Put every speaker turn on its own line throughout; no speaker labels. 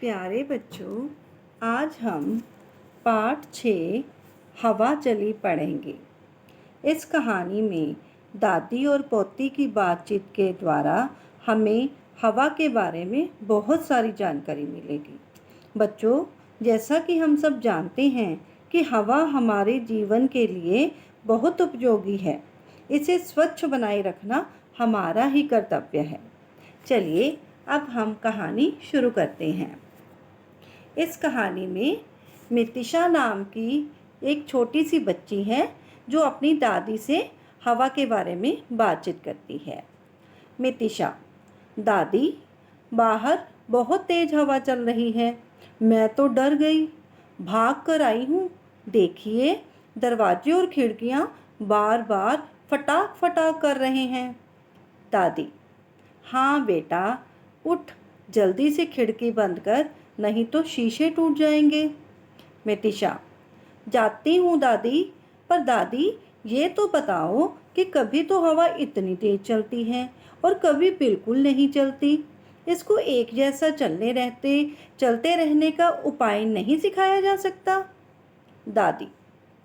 प्यारे बच्चों, आज हम पाठ 6 हवा चली पढ़ेंगे। इस कहानी में दादी और पोती की बातचीत के द्वारा हमें हवा के बारे में बहुत सारी जानकारी मिलेगी। बच्चों, जैसा कि हम सब जानते हैं कि हवा हमारे जीवन के लिए बहुत उपयोगी है। इसे स्वच्छ बनाए रखना हमारा ही कर्तव्य है। चलिए अब हम कहानी शुरू करते हैं। इस कहानी में मितिशा नाम की एक छोटी सी बच्ची है जो अपनी दादी से हवा के बारे में बातचीत करती है। मितिशा: दादी, बाहर बहुत तेज हवा चल रही है। मैं तो डर गई, भाग कर आई हूँ। देखिए, दरवाजे और खिड़कियाँ बार बार फटाक फटाक कर रहे हैं। दादी: हाँ बेटा, उठ, जल्दी से खिड़की बंद कर, नहीं तो शीशे टूट जाएंगे। मितिशा: जाती हूँ दादी, पर दादी ये तो बताओ कि कभी तो हवा इतनी तेज चलती है और कभी बिल्कुल नहीं चलती। इसको एक जैसा चलते रहने का उपाय नहीं सिखाया जा सकता? दादी: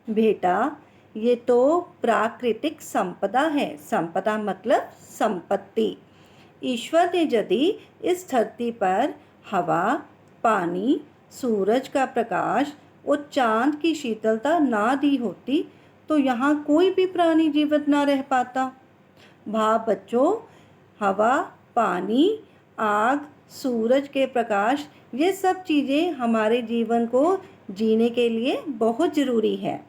बेटा, ये तो प्राकृतिक संपदा है। संपदा मतलब संपत्ति। ईश्वर ने यदि इस धरती पर हवा, पानी, सूरज का प्रकाश और चांद की शीतलता ना दी होती तो यहाँ कोई भी प्राणी जीवित ना रह पाता। भाव बच्चों, हवा, पानी, आग, सूरज के प्रकाश, ये सब चीज़ें हमारे जीवन को जीने के लिए बहुत ज़रूरी है।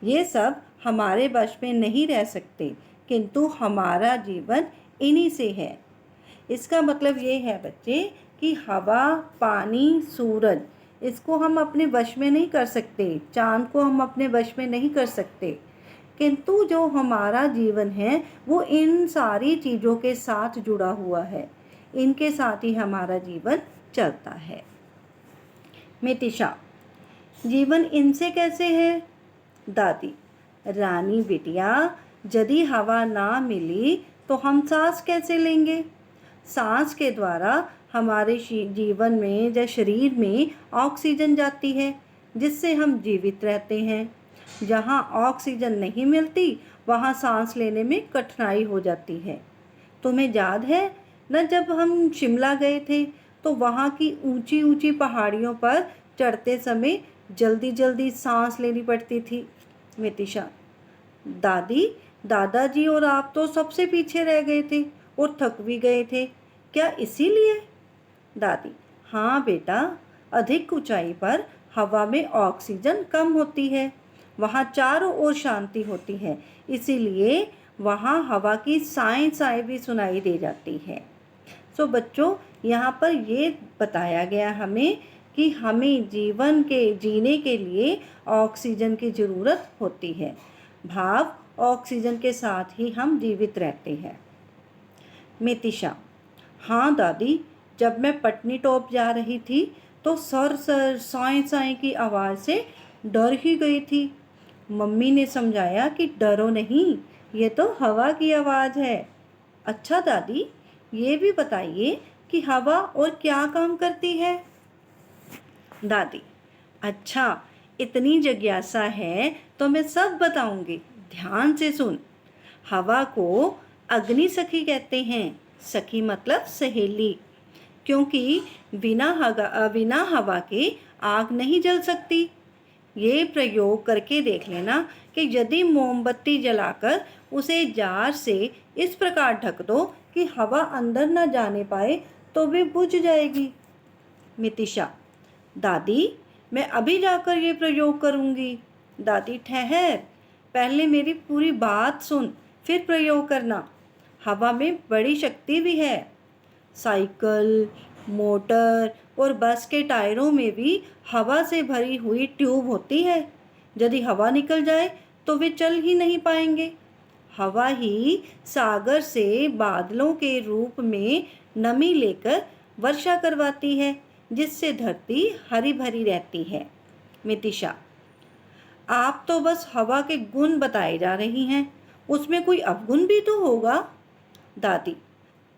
ये सब हमारे वश में नहीं रह सकते, किंतु हमारा जीवन इन्हीं से है। इसका मतलब ये है बच्चे कि हवा, पानी, सूरज, इसको हम अपने वश में नहीं कर सकते, चांद को हम अपने वश में नहीं कर सकते, किंतु जो हमारा जीवन है वो इन सारी चीज़ों के साथ जुड़ा हुआ है। इनके साथ ही हमारा जीवन चलता है। मितिशा: जीवन इनसे कैसे है? दादी: रानी बिटिया, यदि हवा ना मिली तो हम सांस कैसे लेंगे? सांस के द्वारा हमारे जीवन में या शरीर में ऑक्सीजन जाती है, जिससे हम जीवित रहते हैं। जहाँ ऑक्सीजन नहीं मिलती वहाँ सांस लेने में कठिनाई हो जाती है। तुम्हें याद है न, जब हम शिमला गए थे तो वहाँ की ऊंची ऊंची पहाड़ियों पर चढ़ते समय जल्दी जल्दी सांस लेनी पड़ती थी। मितिशा: दादी, दादाजी और आप तो सबसे पीछे रह गए थे और थक भी गए थे, क्या इसीलिए? दादी: हाँ बेटा, अधिक ऊंचाई पर हवा में ऑक्सीजन कम होती है, वहाँ चारों ओर शांति होती है, इसीलिए वहाँ हवा की साएं साएं भी सुनाई दे जाती है। सो बच्चों, यहाँ पर ये बताया गया हमें कि हमें जीवन के जीने के लिए ऑक्सीजन की ज़रूरत होती है। भाव ऑक्सीजन के साथ ही हम जीवित रहते हैं। मितिशा: हाँ दादी, जब मैं पटनी टॉप जा रही थी तो सर साएं साएं की आवाज़ से डर ही गई थी। मम्मी ने समझाया कि डरो नहीं, ये तो हवा की आवाज़ है। अच्छा दादी, ये भी बताइए कि हवा और क्या काम करती है? दादी: अच्छा, इतनी जिज्ञासा है तो मैं सब बताऊंगी, ध्यान से सुन। हवा को अग्नि सखी कहते हैं। सखी मतलब सहेली, क्योंकि बिना हवा के आग नहीं जल सकती। ये प्रयोग करके देख लेना कि यदि मोमबत्ती जलाकर उसे जार से इस प्रकार ढक दो कि हवा अंदर न जाने पाए तो वे बुझ जाएगी। मितिशा: दादी, मैं अभी जाकर ये प्रयोग करूँगी। दादी: ठहर, पहले मेरी पूरी बात सुन, फिर प्रयोग करना। हवा में बड़ी शक्ति भी है। साइकिल, मोटर और बस के टायरों में भी हवा से भरी हुई ट्यूब होती है। यदि हवा निकल जाए तो वे चल ही नहीं पाएंगे। हवा ही सागर से बादलों के रूप में नमी लेकर वर्षा करवाती है, जिससे धरती हरी भरी रहती है। मितिशा: आप तो बस हवा के गुण बताए जा रही हैं, उसमें कोई अवगुण भी तो होगा। दादी: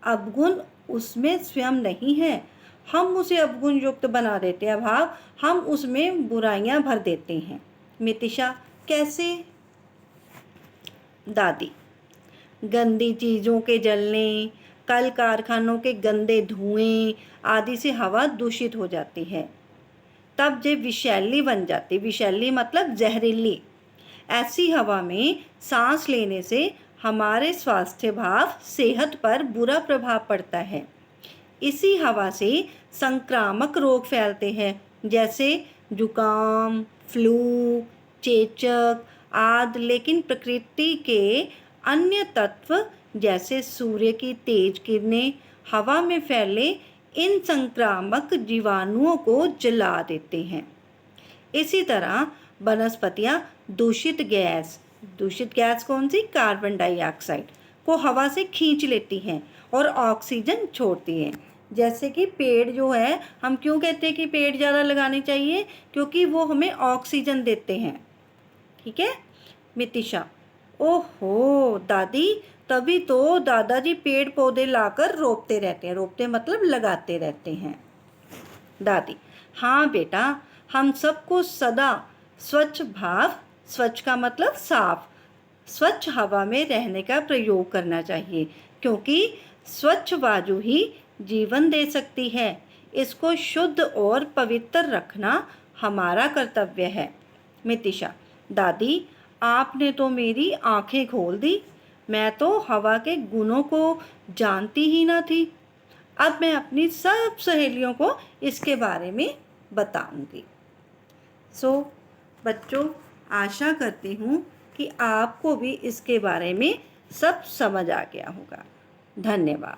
अवगुण उसमें स्वयं नहीं है, हम उसे अवगुण युक्त बना देते हैं, भाव हम उसमें बुराइयां भर देते हैं। मितिशा, कैसे? दादी, गंदी चीज़ों के जलने, कल कारखानों के गंदे धुएं आदि से हवा दूषित हो जाती है, तब ये विषैली बन जाती। विषैली मतलब जहरीली। ऐसी हवा में सांस लेने से हमारे स्वास्थ्य भाव सेहत पर बुरा प्रभाव पड़ता है। इसी हवा से संक्रामक रोग फैलते हैं, जैसे जुकाम, फ्लू, चेचक आदि। लेकिन प्रकृति के अन्य तत्व जैसे सूर्य की तेज किरणें हवा में फैले इन संक्रामक जीवाणुओं को जला देते हैं। इसी तरह वनस्पतियां दूषित गैस कौन सी? कार्बन डाइऑक्साइड को हवा से खींच लेती हैं और ऑक्सीजन छोड़ती हैं। जैसे कि पेड़ जो है, हम क्यों कहते हैं कि पेड़ ज़्यादा लगाने चाहिए? क्योंकि वो हमें ऑक्सीजन देते हैं। ठीक है मितिशा? ओहो दादी, तभी तो दादाजी पेड़ पौधे लाकर रोपते रहते हैं। रोपते मतलब लगाते रहते हैं। दादी, हाँ बेटा, हम सबको सदा स्वच्छ भाव, स्वच्छ का मतलब साफ, स्वच्छ हवा में रहने का प्रयोग करना चाहिए, क्योंकि स्वच्छ वायु ही जीवन दे सकती है। इसको शुद्ध और पवित्र रखना हमारा कर्तव्य है। मितिशा, दादी, आपने तो मेरी आंखें खोल दी। मैं तो हवा के गुणों को जानती ही ना थी। अब मैं अपनी सब सहेलियों को इसके बारे में बताऊंगी। बच्चों, आशा करती हूँ कि आपको भी इसके बारे में सब समझ आ गया होगा। धन्यवाद।